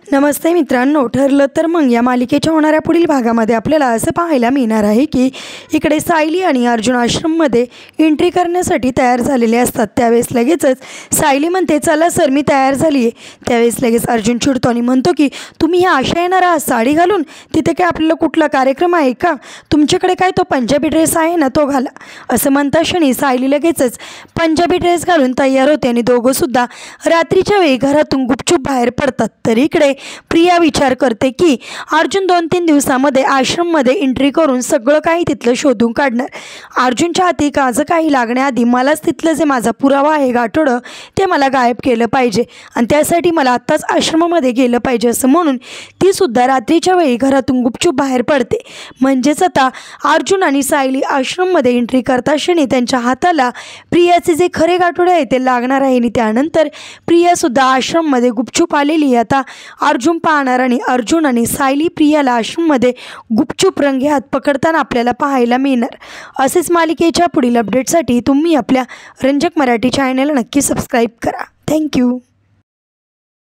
नमस्ते मित्रांनो, ठरलं तर मग या मालिकेच्या होणाऱ्या पुढील भागामध्ये आपल्याला असं पाहायला मिळणार आहे की इकडे सायली आणि अर्जुन आश्रममध्ये एंट्री करण्यासाठी तयार झालेले असतात। त्यावेळेस लगेचच सायली म्हणते, चला सर मी तयार झाली आहे। त्यावेळेस लगेच अर्जुन चिडतो आणि म्हणतो की तुम्ही ह्या अशा येणार आहात साडी घालून? तिथे काय आपल्याला कुठला कार्यक्रम आहे का? तुमच्याकडे काय तो पंजाबी ड्रेस आहे ना, तो घाला। असं म्हणता क्षणी सायली लगेचच पंजाबी ड्रेस घालून तयार होते आणि दोघंसुद्धा रात्रीच्या वेळी घरातून गुपचूप बाहेर पडतात। तर इकडे प्रिया विचार करते की अर्जुन 2-3 दिवसांमध्ये आश्रममध्ये एंट्री करून सगळं काही तिथलं शोधून काढणार। अर्जुनच्या हाती काजं काही लागण्याआधी मलाच तिथलं जे माझा पुरावा आहे गाठोडं ते मला गायब केलं पाहिजे आणि त्यासाठी मला आत्ताच आश्रमामध्ये गेलं पाहिजे असं म्हणून ती सुद्धा रात्रीच्या वेळी घरातून गुपचूप बाहेर पडते। म्हणजेच आता अर्जुन आणि सायली आश्रममध्ये एंट्री करता क्षणी त्यांच्या हाताला प्रियाचे जे खरे गाठोडे आहे ते लागणार आहे आणि त्यानंतर प्रियासुद्धा आश्रममध्ये गुपचूप आलेली आता अर्जुन पाहणार आणि अर्जुन आणि सायली प्रियाला आश्रममध्ये गुपचूप रंगे हात पकडताना आपल्याला पाहायला मिळणार। असेच मालिकेच्या पुढील अपडेटसाठी तुम्ही आपल्या रंजक मराठी चॅनलला नक्की सबस्क्राईब करा। थँक्यू।